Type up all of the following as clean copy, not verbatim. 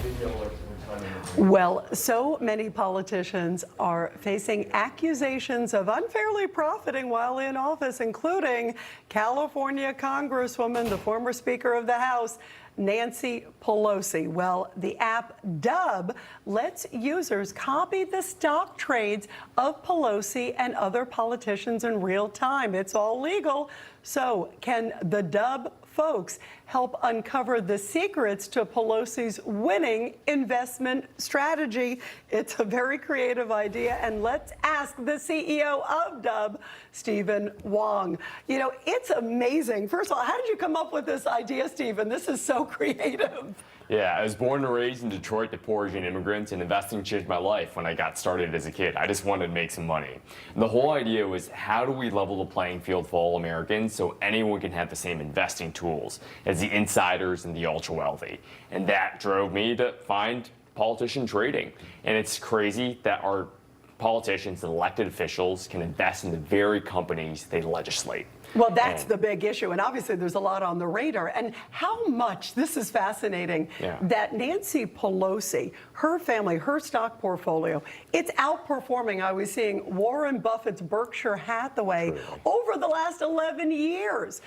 video alerts every time. Well, so many politicians are facing accusations of unfairly profiting while in office, including California Congresswoman, the former Speaker of the House, Nancy Pelosi. Well, the app Dub lets users copy the stock trades of Pelosi and other politicians in real time. It's all legal. So can the Dub folks help uncover the secrets to Pelosi's winning investment strategy? It's a very creative idea, and let's ask the CEO of Dub, Steven Wang. You know, it's amazing. First of all, how did you come up with this idea, Steven? This is so creative. Yeah, I was born and raised in Detroit to Portuguese immigrants, and investing changed my life when I got started as a kid. I just wanted to make some money. And the whole idea was, how do we level the playing field for all Americans so anyone can have the same investing tools as the insiders and the ultra wealthy? And that drove me to find politician trading. And it's crazy that our politicians and elected officials can invest in the very companies they legislate. Well, that's the big issue. And obviously, there's a lot on the radar. And how much, this is fascinating, that Nancy Pelosi, her family, her stock portfolio, it's outperforming. I was seeing Warren Buffett's Berkshire Hathaway over the last 11 years.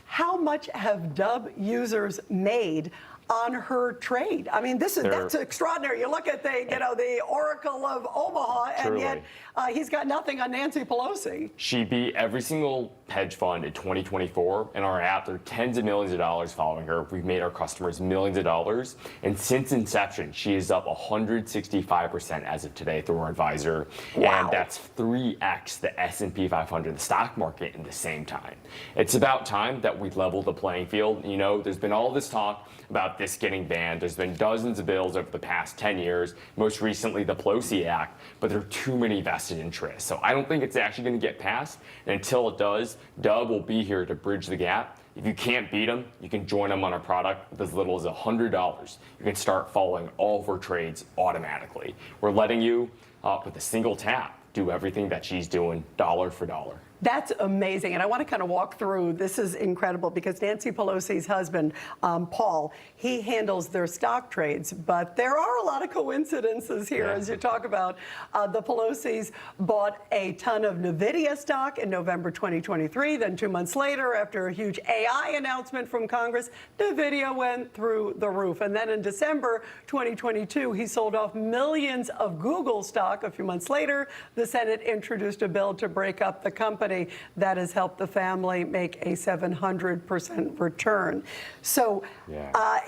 How much have Dub users made on her trade? I mean, that's extraordinary. You look at the Oracle of Omaha, and yet he's got nothing on Nancy Pelosi. She beat every single hedge fund in 2024. In our app, there are tens of millions of dollars following her. We've made our customers millions of dollars. And since inception, she is up 165% as of today through our advisor. Wow. And that's 3x the S&P 500, the stock market, in the same time. It's about time that we level the playing field. You know, there's been all this talk about this getting banned. There's been dozens of bills over the past 10 years, most recently the Pelosi Act, but there are too many vested interests. So I don't think it's actually going to get passed. And until it does, Dub will be here to bridge the gap. If you can't beat them, you can join them on our product with as little as $100. You can start following all of her trades automatically. We're letting you, with a single tap, do everything that she's doing dollar for dollar. That's amazing. And I want to kind of walk through, this is incredible, because Nancy Pelosi's husband, Paul, he handles their stock trades, but there are a lot of coincidences here as you talk about. The Pelosi's bought a ton of NVIDIA stock in November 2023. Then 2 months later, after a huge AI announcement from Congress, NVIDIA went through the roof. And then in December 2022, he sold off millions of Google stock. A few months later, the Senate introduced a bill to break up the company that has helped the family make a 700% return. So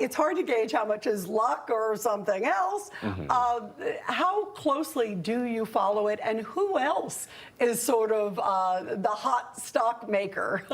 it's hard to gauge how much is luck or something else. How closely do you follow it, and who else is sort of the hot stock maker?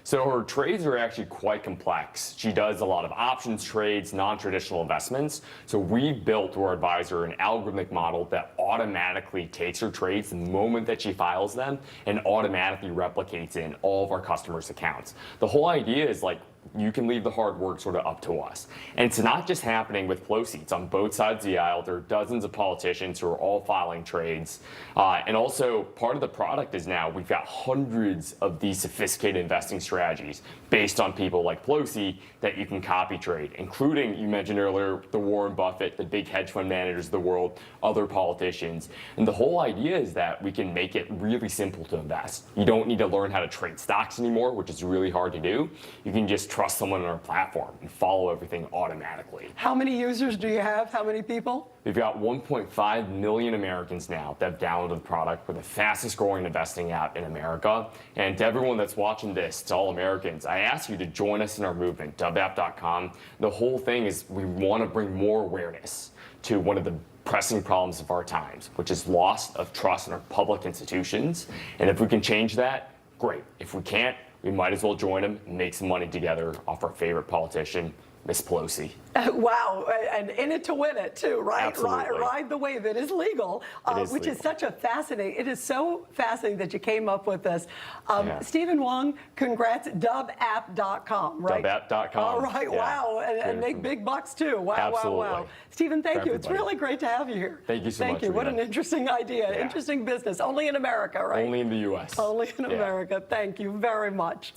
So her trades are actually quite complex. She does a lot of options trades, non-traditional investments. So we built through our advisor an algorithmic model that automatically takes her trades the moment that she files them and automatically replicates in all of our customers' accounts. The whole idea is, like, you can leave the hard work sort of up to us. And it's not just happening with Pelosi. It's on both sides of the aisle. There are dozens of politicians who are all filing trades. And also, part of the product is now we've got hundreds of these sophisticated investing strategies based on people like Pelosi that you can copy trade, including, you mentioned earlier, the Warren Buffett, the big hedge fund managers of the world, other politicians. And the whole idea is that we can make it really simple to invest. You don't need to learn how to trade stocks anymore, which is really hard to do. You can just trust someone on our platform and follow everything automatically. How many users do you have? How many people? We've got 1.5 million Americans now that have downloaded the product. We're the fastest growing investing app in America. And to everyone that's watching this, to all Americans, I ask you to join us in our movement, dubapp.com. The whole thing is we want to bring more awareness to one of the pressing problems of our times, which is loss of trust in our public institutions. And if we can change that, great. If we can't, we might as well join them and make some money together off our favorite politician, Miss Pelosi. Wow, and in it to win it too, right? Absolutely. Ride the wave. It is legal, which is such a fascinating. It is so fascinating that you came up with this. Steven Wang, congrats. Dubapp.com, right? Dubapp.com. All right. Wow, and make big bucks too. Wow, Absolutely. wow. Steven, thank you. It's really great to have you here. Thank you so much. Thank you. What an interesting idea. Interesting business. Only in America, right? Only in the U.S. Only in America. Thank you very much.